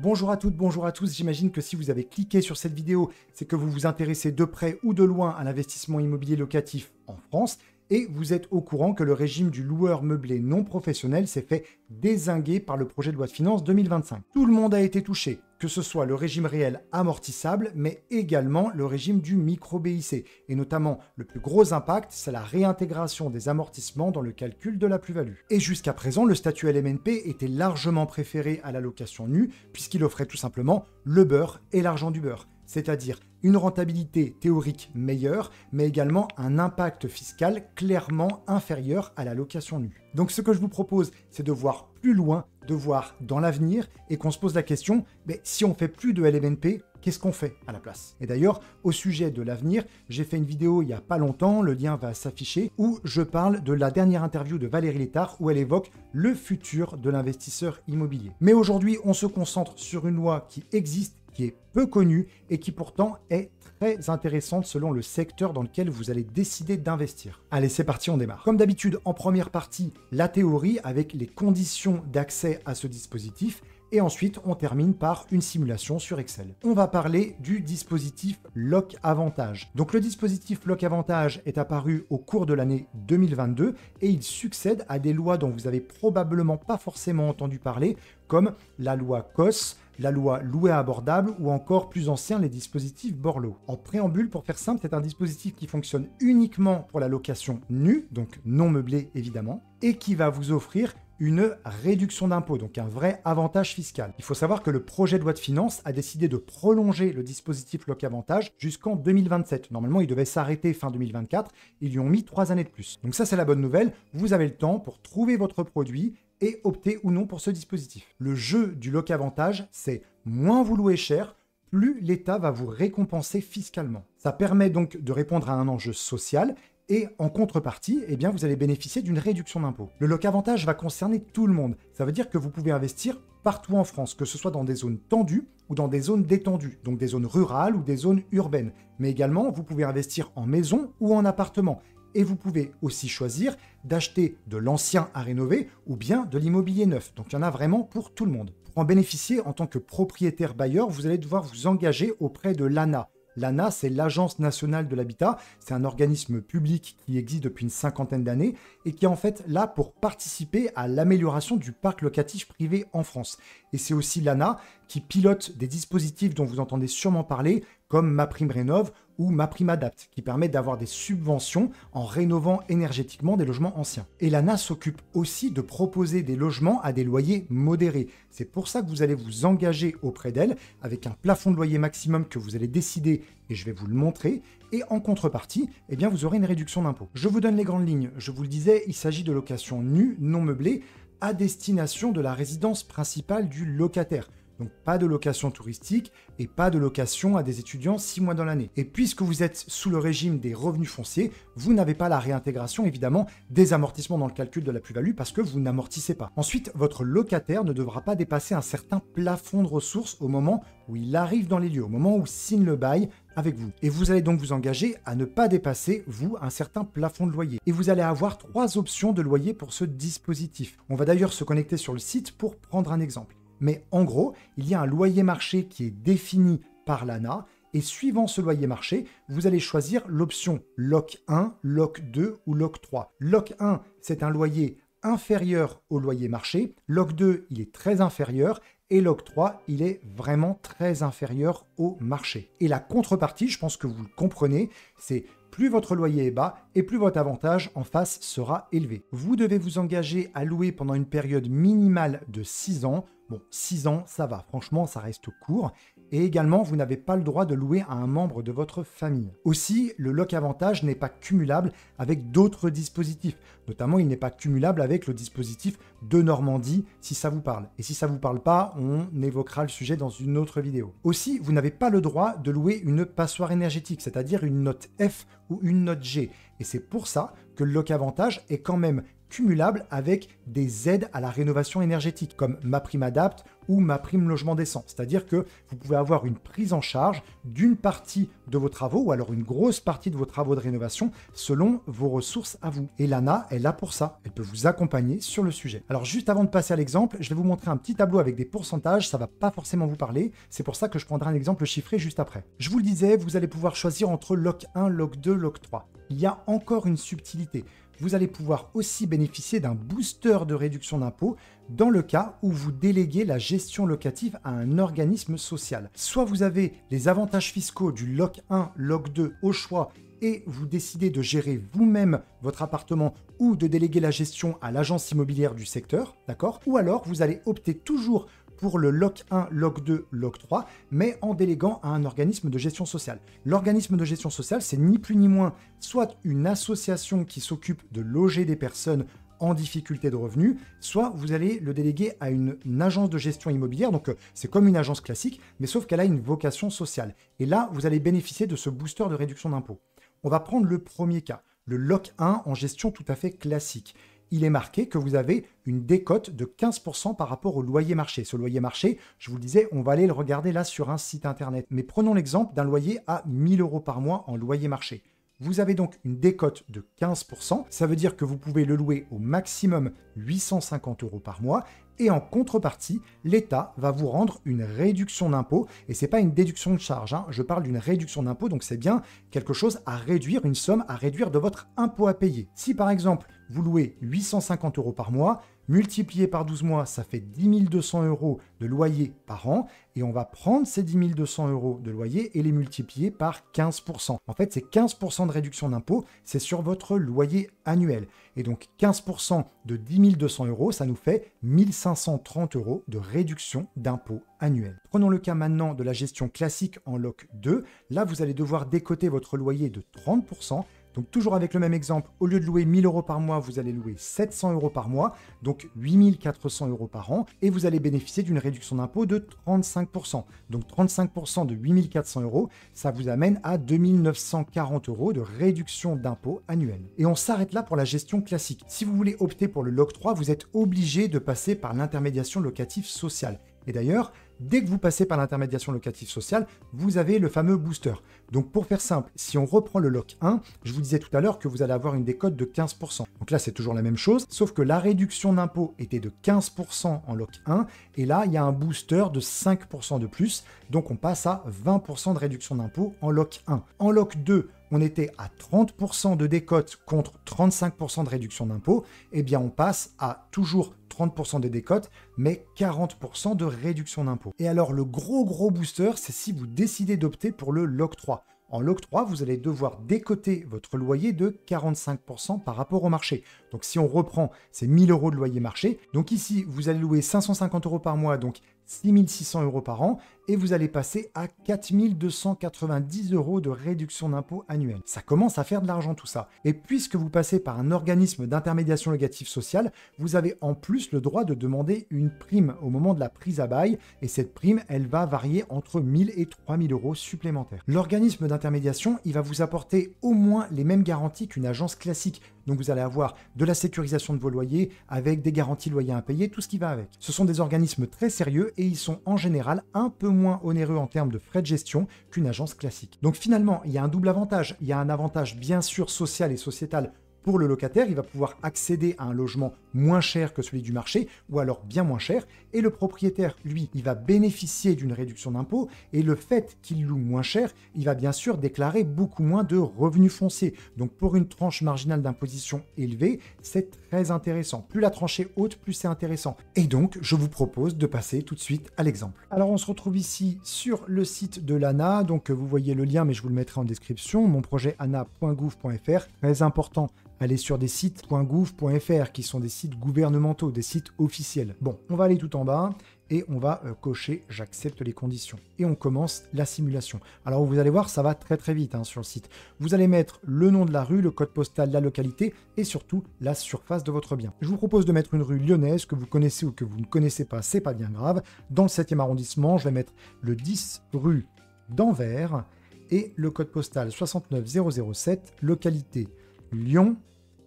Bonjour à toutes, bonjour à tous, j'imagine que si vous avez cliqué sur cette vidéo, c'est que vous vous intéressez de près ou de loin à l'investissement immobilier locatif en France et vous êtes au courant que le régime du loueur meublé non professionnel s'est fait dézinguer par le projet de loi de finances 2025. Tout le monde a été touché, que ce soit le régime réel amortissable, mais également le régime du micro-BIC. Et notamment, le plus gros impact, c'est la réintégration des amortissements dans le calcul de la plus-value. Et jusqu'à présent, le statut LMNP était largement préféré à la location nue, puisqu'il offrait tout simplement le beurre et l'argent du beurre. C'est-à-dire une rentabilité théorique meilleure, mais également un impact fiscal clairement inférieur à la location nue. Donc ce que je vous propose, c'est de voir plus loin, de voir dans l'avenir, et qu'on se pose la question, mais si on fait plus de LMNP, qu'est-ce qu'on fait à la place? Et d'ailleurs, au sujet de l'avenir, j'ai fait une vidéo il n'y a pas longtemps, le lien va s'afficher, où je parle de la dernière interview de Valérie Létard, où elle évoque le futur de l'investisseur immobilier. Mais aujourd'hui, on se concentre sur une loi qui existe, qui est peu connue et qui pourtant est très intéressante selon le secteur dans lequel vous allez décider d'investir. Allez, c'est parti, on démarre. Comme d'habitude, en première partie, la théorie avec les conditions d'accès à ce dispositif. Et ensuite, on termine par une simulation sur Excel. On va parler du dispositif Loc Avantage. Donc le dispositif Loc Avantage est apparu au cours de l'année 2022 et il succède à des lois dont vous avez probablement pas forcément entendu parler, comme la loi COS, la loi louer abordable ou encore plus ancien les dispositifs Borloo. En préambule, pour faire simple, c'est un dispositif qui fonctionne uniquement pour la location nue, donc non meublée évidemment, et qui va vous offrir une réduction d'impôt, donc un vrai avantage fiscal. Il faut savoir que le projet de loi de finances a décidé de prolonger le dispositif Loc Avantage jusqu'en 2027. Normalement, il devait s'arrêter fin 2024. Ils lui ont mis 3 années de plus. Donc ça, c'est la bonne nouvelle. Vous avez le temps pour trouver votre produit et opter ou non pour ce dispositif. Le jeu du Loc Avantage, c'est moins vous louez cher, plus l'État va vous récompenser fiscalement. Ça permet donc de répondre à un enjeu social et en contrepartie, eh bien, vous allez bénéficier d'une réduction d'impôt. Le Loc Avantage va concerner tout le monde. Ça veut dire que vous pouvez investir partout en France, que ce soit dans des zones tendues ou dans des zones détendues, donc des zones rurales ou des zones urbaines. Mais également, vous pouvez investir en maison ou en appartement. Et vous pouvez aussi choisir d'acheter de l'ancien à rénover ou bien de l'immobilier neuf. Donc il y en a vraiment pour tout le monde. Pour en bénéficier en tant que propriétaire bailleur, vous allez devoir vous engager auprès de l'ANA. L'ANA, c'est l'Agence nationale de l'habitat. C'est un organisme public qui existe depuis une 50aine d'années et qui est en fait là pour participer à l'amélioration du parc locatif privé en France. Et c'est aussi l'ANA qui pilote des dispositifs dont vous entendez sûrement parler, comme MaPrimeRénov' ou MaPrimeAdapt, qui permettent d'avoir des subventions en rénovant énergétiquement des logements anciens. Et l'ANA s'occupe aussi de proposer des logements à des loyers modérés. C'est pour ça que vous allez vous engager auprès d'elle avec un plafond de loyer maximum que vous allez décider, et je vais vous le montrer, et en contrepartie, eh bien, vous aurez une réduction d'impôt. Je vous donne les grandes lignes. Je vous le disais, il s'agit de location nue, non meublée, à destination de la résidence principale du locataire. Donc pas de location touristique et pas de location à des étudiants 6 mois dans l'année. Et puisque vous êtes sous le régime des revenus fonciers, vous n'avez pas la réintégration évidemment des amortissements dans le calcul de la plus-value parce que vous n'amortissez pas. Ensuite, votre locataire ne devra pas dépasser un certain plafond de ressources au moment où il arrive dans les lieux, au moment où signe le bail avec vous. Et vous allez donc vous engager à ne pas dépasser, vous, un certain plafond de loyer. Et vous allez avoir 3 options de loyer pour ce dispositif. On va d'ailleurs se connecter sur le site pour prendre un exemple. Mais en gros, il y a un loyer marché qui est défini par l'ANA et suivant ce loyer marché, vous allez choisir l'option Loc 1, Loc 2 ou Loc 3. Loc 1, c'est un loyer inférieur au loyer marché. Loc 2, il est très inférieur. Et Loc 3, il est vraiment très inférieur au marché. Et la contrepartie, je pense que vous le comprenez, c'est plus votre loyer est bas et plus votre avantage en face sera élevé. Vous devez vous engager à louer pendant une période minimale de 6 ans. Bon, 6 ans, ça va, franchement, ça reste court. Et également, vous n'avez pas le droit de louer à un membre de votre famille. Aussi, le Loc Avantage n'est pas cumulable avec d'autres dispositifs. Notamment, il n'est pas cumulable avec le dispositif de Normandie, si ça vous parle. Et si ça vous parle pas, on évoquera le sujet dans une autre vidéo. Aussi, vous n'avez pas le droit de louer une passoire énergétique, c'est-à-dire une note F ou une note G. Et c'est pour ça que le Loc Avantage est quand même cumulables avec des aides à la rénovation énergétique, comme MaPrimeAdapt ou MaPrimeLogement décent. C'est-à-dire que vous pouvez avoir une prise en charge d'une partie de vos travaux, ou alors une grosse partie de vos travaux de rénovation, selon vos ressources à vous. Et l'ANA est là pour ça. Elle peut vous accompagner sur le sujet. Alors juste avant de passer à l'exemple, je vais vous montrer un petit tableau avec des pourcentages. Ça ne va pas forcément vous parler. C'est pour ça que je prendrai un exemple chiffré juste après. Je vous le disais, vous allez pouvoir choisir entre LOC 1, LOC 2, LOC 3. Il y a encore une subtilité. Vous allez pouvoir aussi bénéficier d'un booster de réduction d'impôt dans le cas où vous déléguez la gestion locative à un organisme social. Soit vous avez les avantages fiscaux du LOC 1, LOC 2 au choix et vous décidez de gérer vous-même votre appartement ou de déléguer la gestion à l'agence immobilière du secteur, d'accord? Ou alors vous allez opter toujours pour le LOC 1, LOC 2, LOC 3, mais en déléguant à un organisme de gestion sociale. L'organisme de gestion sociale, c'est ni plus ni moins soit une association qui s'occupe de loger des personnes en difficulté de revenus, soit vous allez le déléguer à une agence de gestion immobilière, donc c'est comme une agence classique, mais sauf qu'elle a une vocation sociale. Et là, vous allez bénéficier de ce booster de réduction d'impôt. On va prendre le premier cas, le LOC 1 en gestion tout à fait classique. Il est marqué que vous avez une décote de 15% par rapport au loyer marché. Ce loyer marché, je vous le disais, on va aller le regarder là sur un site internet. Mais prenons l'exemple d'un loyer à 1 000 € par mois en loyer marché. Vous avez donc une décote de 15%. Ça veut dire que vous pouvez le louer au maximum 850 € par mois. Et en contrepartie, l'État va vous rendre une réduction d'impôt. Et ce n'est pas une déduction de charge, hein. Je parle d'une réduction d'impôt, donc c'est bien quelque chose à réduire, une somme à réduire de votre impôt à payer. Si par exemple, vous louez 850 € par mois, multiplié par 12 mois, ça fait 10 200 € de loyer par an. Et on va prendre ces 10 200 € de loyer et les multiplier par 15%. En fait, c'est 15% de réduction d'impôt, c'est sur votre loyer annuel. Et donc 15% de 10 200 €, ça nous fait 1 530 € de réduction d'impôt annuel. Prenons le cas maintenant de la gestion classique en LOC 2. Là, vous allez devoir décoter votre loyer de 30%. Donc toujours avec le même exemple, au lieu de louer 1 000 € par mois, vous allez louer 700 € par mois, donc 8 400 € par an, et vous allez bénéficier d'une réduction d'impôt de 35%. Donc 35% de 8 400 €, ça vous amène à 2 940 € de réduction d'impôt annuel. Et on s'arrête là pour la gestion classique. Si vous voulez opter pour le LOC 3, vous êtes obligé de passer par l'intermédiation locative sociale. Et d'ailleurs, dès que vous passez par l'intermédiation locative sociale, vous avez le fameux booster. Donc pour faire simple, si on reprend le LOC 1, je vous disais tout à l'heure que vous allez avoir une décote de 15%. Donc là, c'est toujours la même chose, sauf que la réduction d'impôt était de 15% en LOC 1, et là, il y a un booster de 5% de plus, donc on passe à 20% de réduction d'impôt en LOC 1. En LOC 2, on était à 30% de décote contre 35% de réduction d'impôt, eh bien on passe à toujours 30% de décote, mais 40% de réduction d'impôt. Et alors le gros booster, c'est si vous décidez d'opter pour le LOC 3. En LOC 3, vous allez devoir décoter votre loyer de 45% par rapport au marché. Donc si on reprend ces 1 000 € de loyer marché, donc ici, vous allez louer 550 € par mois, donc 6 600 € par an, et vous allez passer à 4 290 € de réduction d'impôt annuelle. Ça commence à faire de l'argent tout ça. Et puisque vous passez par un organisme d'intermédiation locative sociale, vous avez en plus le droit de demander une prime au moment de la prise à bail, et cette prime, elle va varier entre 1 000 et 3 000 € supplémentaires. L'organisme d'intermédiation, il va vous apporter au moins les mêmes garanties qu'une agence classique. Donc vous allez avoir de la sécurisation de vos loyers avec des garanties loyers impayés, tout ce qui va avec. Ce sont des organismes très sérieux et ils sont en général un peu moins onéreux en termes de frais de gestion qu'une agence classique. Donc finalement, il y a un double avantage. Il y a un avantage bien sûr social et sociétal. Pour le locataire, il va pouvoir accéder à un logement moins cher que celui du marché, ou alors bien moins cher, et le propriétaire, lui, il va bénéficier d'une réduction d'impôt, et le fait qu'il loue moins cher, il va bien sûr déclarer beaucoup moins de revenus fonciers. Donc pour une tranche marginale d'imposition élevée, c'est très intéressant. Plus la tranche est haute, plus c'est intéressant. Et donc, je vous propose de passer tout de suite à l'exemple. Alors on se retrouve ici sur le site de l'ANA, donc vous voyez le lien, mais je vous le mettrai en description, mon projet ana.gouv.fr, très important. Allez sur des sites .gouv.fr qui sont des sites gouvernementaux, des sites officiels. Bon, on va aller tout en bas et on va cocher « J'accepte les conditions ». Et on commence la simulation. Alors vous allez voir, ça va très vite sur le site. Vous allez mettre le nom de la rue, le code postal, la localité et surtout la surface de votre bien. Je vous propose de mettre une rue lyonnaise que vous connaissez ou que vous ne connaissez pas, c'est pas bien grave. Dans le 7e arrondissement, je vais mettre le 10 rue d'Anvers et le code postal 69007, localité Lyon.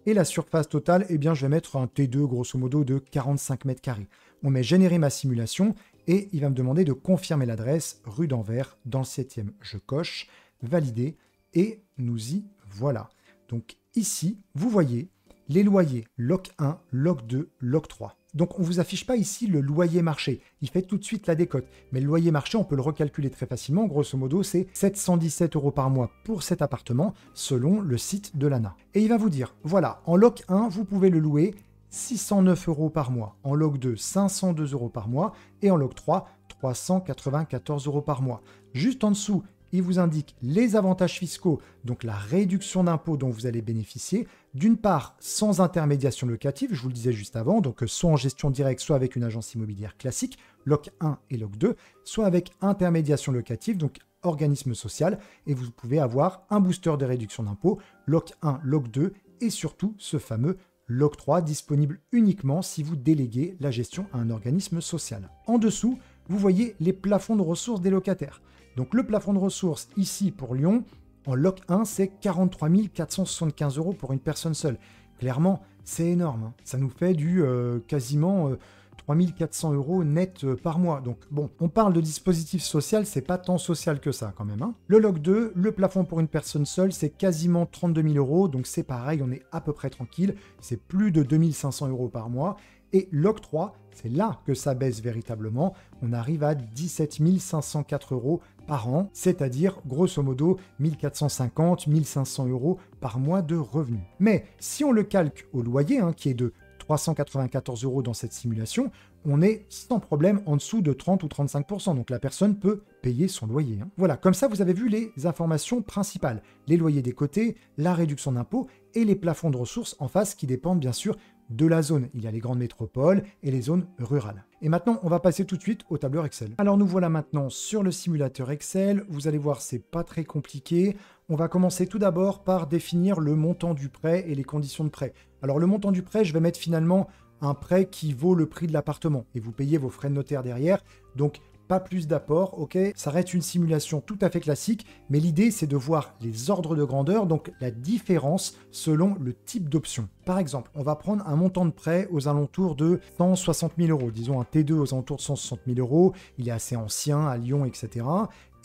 Et la surface totale, eh bien, je vais mettre un T2 grosso modo de 45 mètres carrés. On met générer ma simulation et il va me demander de confirmer l'adresse rue d'Anvers dans le 7e. Je coche, valider et nous y voilà. Donc ici, vous voyez les loyers loc 1, loc 2, loc 3. Donc on ne vous affiche pas ici le loyer marché. Il fait tout de suite la décote. Mais le loyer marché, on peut le recalculer très facilement. Grosso modo, c'est 717 € par mois pour cet appartement selon le site de l'ANA. Et il va vous dire, voilà, en loc 1, vous pouvez le louer 609 € par mois. En loc 2, 502 € par mois. Et en loc 3, 394 € par mois. Juste en dessous, il vous indique les avantages fiscaux, donc la réduction d'impôt dont vous allez bénéficier, d'une part sans intermédiation locative, je vous le disais juste avant, donc soit en gestion directe, soit avec une agence immobilière classique, loc 1 et loc 2, soit avec intermédiation locative, donc organisme social, et vous pouvez avoir un booster de réduction d'impôt, loc 1, loc 2, et surtout ce fameux loc 3 disponible uniquement si vous déléguez la gestion à un organisme social. En dessous, vous voyez les plafonds de ressources des locataires. Donc le plafond de ressources ici pour Lyon, en loc 1, c'est 43 475 € pour une personne seule. Clairement, c'est énorme. Hein. Ça nous fait du quasiment 3 400 € net par mois. Donc bon, on parle de dispositif social, c'est pas tant social que ça quand même. Hein. Le loc 2, le plafond pour une personne seule, c'est quasiment 32 000 €. Donc c'est pareil, on est à peu près tranquille. C'est plus de 2 500 € par mois. Et loc 3, c'est là que ça baisse véritablement. On arrive à 17 504 € par an, c'est-à-dire grosso modo 1450, 1500 € par mois de revenus. Mais si on le calque au loyer, qui est de 394 € dans cette simulation, on est sans problème en dessous de 30 ou 35%. Donc la personne peut payer son loyer. Voilà, comme ça vous avez vu les informations principales. Les loyers des côtés, la réduction d'impôt et les plafonds de ressources en face qui dépendent bien sûr de la zone. Il y a les grandes métropoles et les zones rurales. Et maintenant, on va passer tout de suite au tableur Excel. Alors nous voilà maintenant sur le simulateur Excel. Vous allez voir, c'est pas très compliqué. On va commencer tout d'abord par définir le montant du prêt et les conditions de prêt. Alors le montant du prêt, je vais mettre finalement un prêt qui vaut le prix de l'appartement et vous payez vos frais de notaire derrière. Donc pas plus d'apport, ok? Ça reste une simulation tout à fait classique, mais l'idée c'est de voir les ordres de grandeur, donc la différence selon le type d'option. Par exemple, on va prendre un montant de prêt aux alentours de 160 000 €, disons un T2 aux alentours de 160 000 €, il est assez ancien, à Lyon, etc.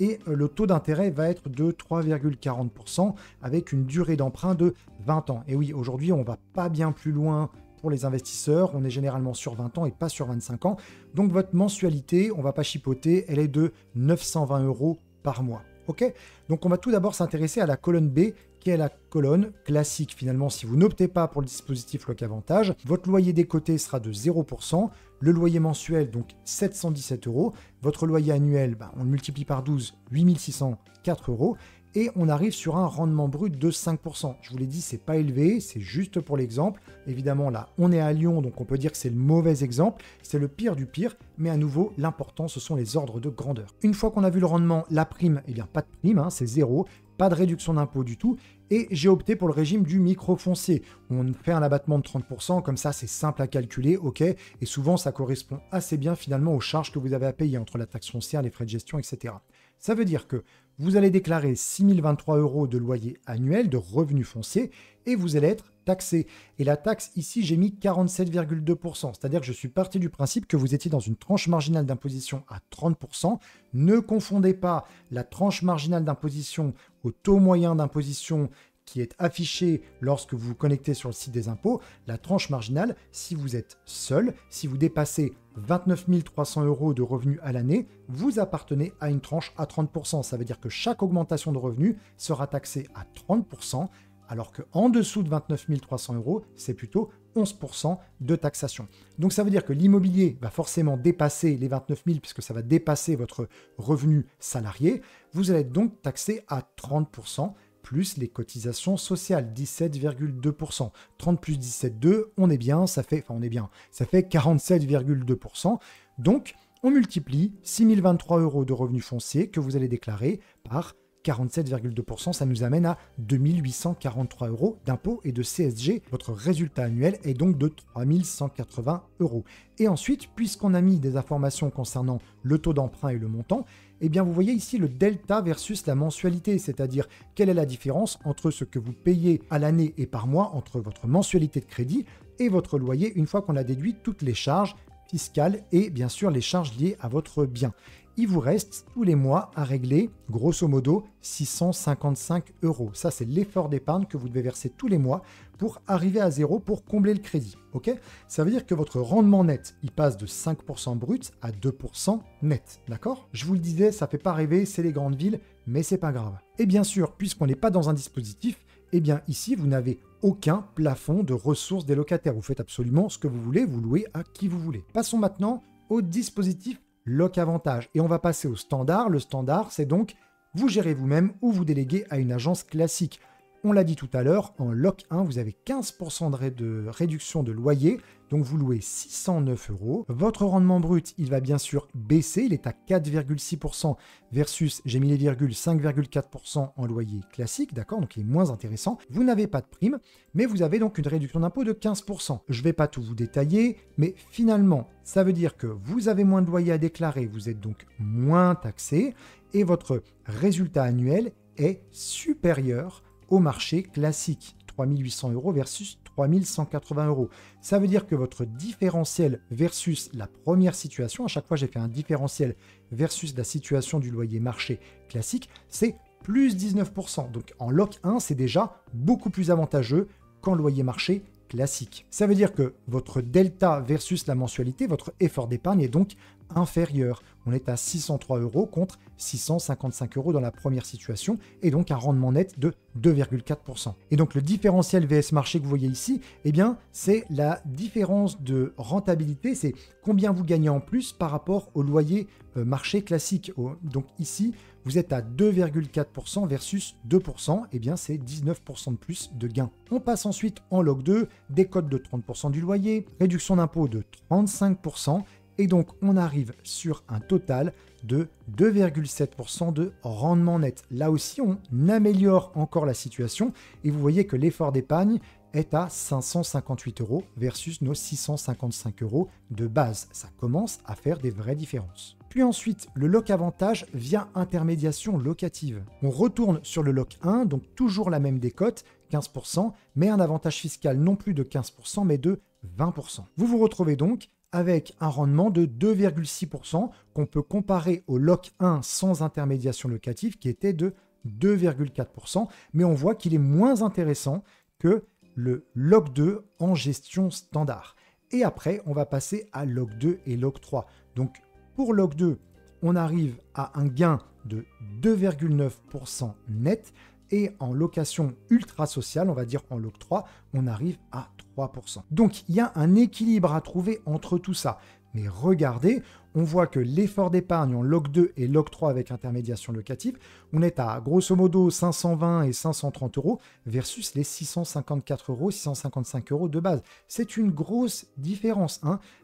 Et le taux d'intérêt va être de 3,40% avec une durée d'emprunt de 20 ans. Et oui, aujourd'hui, on va pas bien plus loin pour les investisseurs, on est généralement sur 20 ans et pas sur 25 ans. Donc votre mensualité, on va pas chipoter, elle est de 920 € par mois. Ok ? Donc on va tout d'abord s'intéresser à la colonne B, qui est la colonne classique. Finalement, si vous n'optez pas pour le dispositif Loc Avantage, votre loyer des côtés sera de 0%, le loyer mensuel, donc 717 €, votre loyer annuel, on le multiplie par 12, 8604 €, et on arrive sur un rendement brut de 5%. Je vous l'ai dit, c'est pas élevé, c'est juste pour l'exemple. Évidemment, là, on est à Lyon, donc on peut dire que c'est le mauvais exemple, c'est le pire du pire, mais à nouveau, l'important, ce sont les ordres de grandeur. Une fois qu'on a vu le rendement, la prime, eh bien, pas de prime, c'est 0, pas de réduction d'impôt du tout, et j'ai opté pour le régime du microfoncier. On fait un abattement de 30%, comme ça, c'est simple à calculer, ok, et souvent, ça correspond assez bien finalement aux charges que vous avez à payer entre la taxe foncière, les frais de gestion, etc. Ça veut dire que vous allez déclarer 6 023 € de loyer annuel, de revenus fonciers, et vous allez être taxé. Et la taxe, ici, j'ai mis 47,2%. C'est-à-dire que je suis parti du principe que vous étiez dans une tranche marginale d'imposition à 30%. Ne confondez pas la tranche marginale d'imposition au taux moyen d'imposition qui est affiché lorsque vous vous connectez sur le site des impôts. La tranche marginale, si vous êtes seul, si vous dépassez 29 300 € de revenus à l'année, vous appartenez à une tranche à 30%. Ça veut dire que chaque augmentation de revenus sera taxée à 30%, alors qu'en dessous de 29 300 €, c'est plutôt 11% de taxation. Donc ça veut dire que l'immobilier va forcément dépasser les 29 000 puisque ça va dépasser votre revenu salarié. Vous allez être donc taxé à 30%, plus les cotisations sociales, 17,2%. 30 plus 17,2, on est bien, ça fait 47,2%. Donc, on multiplie 6 023 € de revenus fonciers que vous allez déclarer par 47,2%, ça nous amène à 2843 € d'impôts et de CSG. Votre résultat annuel est donc de 3180 €. Et ensuite, puisqu'on a mis des informations concernant le taux d'emprunt et le montant, eh bien vous voyez ici le delta versus la mensualité, c'est-à-dire quelle est la différence entre ce que vous payez à l'année et par mois, entre votre mensualité de crédit et votre loyer, une fois qu'on a déduit toutes les charges fiscales et bien sûr les charges liées à votre bien. Il vous reste tous les mois à régler, grosso modo, 655 €. Ça, c'est l'effort d'épargne que vous devez verser tous les mois pour arriver à zéro, pour combler le crédit. Ok ? Ça veut dire que votre rendement net, il passe de 5% brut à 2% net. D'accord ? Je vous le disais, ça ne fait pas rêver, c'est les grandes villes, mais c'est pas grave. Et bien sûr, puisqu'on n'est pas dans un dispositif, eh bien ici, vous n'avez aucun plafond de ressources des locataires. Vous faites absolument ce que vous voulez, vous louez à qui vous voulez. Passons maintenant au dispositif Locavantage. Et on va passer au standard. Le standard, c'est donc vous gérez vous-même ou vous déléguez à une agence classique. On l'a dit tout à l'heure, en Loc 1, vous avez 15% de réduction de loyer, donc vous louez 609 €. Votre rendement brut, il va bien sûr baisser, il est à 4,6% versus, j'ai mis les virgules, 5,4% en loyer classique, d'accord, donc il est moins intéressant. Vous n'avez pas de prime, mais vous avez donc une réduction d'impôt de 15%. Je ne vais pas tout vous détailler, mais finalement, ça veut dire que vous avez moins de loyer à déclarer, vous êtes donc moins taxé, et votre résultat annuel est supérieur au marché classique, 3800 € versus 3180 €. Ça veut dire que votre différentiel versus la première situation, à chaque fois j'ai fait un différentiel versus la situation du loyer marché classique, c'est plus 19%. Donc en Loc 1, c'est déjà beaucoup plus avantageux qu'en loyer marché classique. Ça veut dire que votre delta versus la mensualité, votre effort d'épargne est donc inférieur. On est à 603 € contre 655 € dans la première situation et donc un rendement net de 2,4%. Et donc le différentiel VS marché que vous voyez ici, eh bien c'est la différence de rentabilité, c'est combien vous gagnez en plus par rapport au loyer marché classique. Donc ici, vous êtes à 2,4% versus 2%, eh bien c'est 19% de plus de gains. On passe ensuite en Loc 2, décote de 30% du loyer, réduction d'impôt de 35%, et donc on arrive sur un total de 2,7% de rendement net. Là aussi, on améliore encore la situation, et vous voyez que l'effort d'épargne est à 558 € versus nos 655 € de base. Ça commence à faire des vraies différences. Puis ensuite, le Locavantage via intermédiation locative. On retourne sur le Loc 1, donc toujours la même décote, 15%, mais un avantage fiscal non plus de 15%, mais de 20%. Vous vous retrouvez donc avec un rendement de 2,6% qu'on peut comparer au Loc 1 sans intermédiation locative qui était de 2,4%, mais on voit qu'il est moins intéressant que le Loc 2 en gestion standard. Et après, on va passer à Loc 2 et Loc 3. Donc pour Loc 2, on arrive à un gain de 2,9% net, et en location ultra sociale, on va dire en Loc 3, on arrive à 3%. Donc il y a un équilibre à trouver entre tout ça. Mais regardez, on voit que l'effort d'épargne en Loc 2 et Loc 3 avec intermédiation locative, on est à grosso modo 520 et 530 € versus les 654 €, 655 € de base. C'est une grosse différence.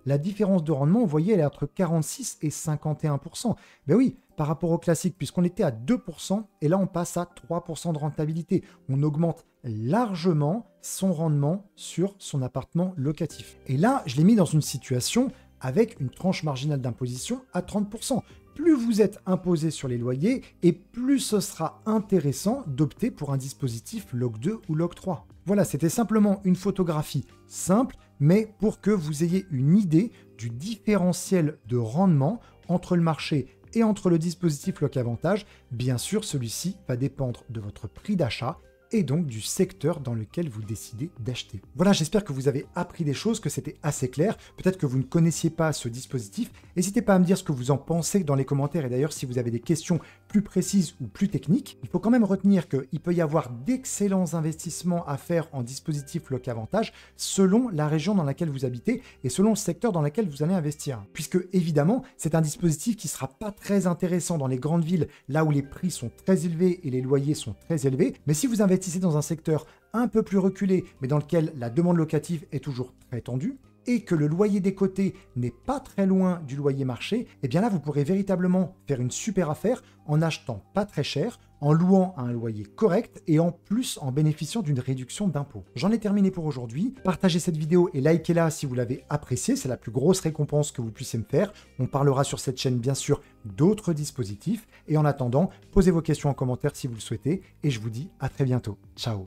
La différence de rendement, vous voyez, elle est entre 46 et 51%. Ben oui, par rapport au classique, puisqu'on était à 2%, et là on passe à 3% de rentabilité. On augmente largement son rendement sur son appartement locatif. Et là, je l'ai mis dans une situation avec une tranche marginale d'imposition à 30%. Plus vous êtes imposé sur les loyers, et plus ce sera intéressant d'opter pour un dispositif Loc 2 ou Loc 3. Voilà, c'était simplement une photographie simple, mais pour que vous ayez une idée du différentiel de rendement entre le marché et entre le dispositif Locavantage. Bien sûr, celui-ci va dépendre de votre prix d'achat et donc du secteur dans lequel vous décidez d'acheter. Voilà, j'espère que vous avez appris des choses, que c'était assez clair. Peut-être que vous ne connaissiez pas ce dispositif. N'hésitez pas à me dire ce que vous en pensez dans les commentaires. Et d'ailleurs, si vous avez des questions plus précises ou plus techniques, il faut quand même retenir qu'il peut y avoir d'excellents investissements à faire en dispositif Locavantage selon la région dans laquelle vous habitez et selon le secteur dans lequel vous allez investir. Puisque évidemment, c'est un dispositif qui ne sera pas très intéressant dans les grandes villes, là où les prix sont très élevés et les loyers sont très élevés. Mais si vous investissez dans un secteur un peu plus reculé, mais dans lequel la demande locative est toujours très tendue, et que le loyer des côtés n'est pas très loin du loyer marché, et bien là, vous pourrez véritablement faire une super affaire en achetant pas très cher, en louant à un loyer correct et en plus en bénéficiant d'une réduction d'impôt. J'en ai terminé pour aujourd'hui. Partagez cette vidéo et likez-la si vous l'avez appréciée, c'est la plus grosse récompense que vous puissiez me faire. On parlera sur cette chaîne bien sûr d'autres dispositifs et en attendant, posez vos questions en commentaire si vous le souhaitez et je vous dis à très bientôt. Ciao.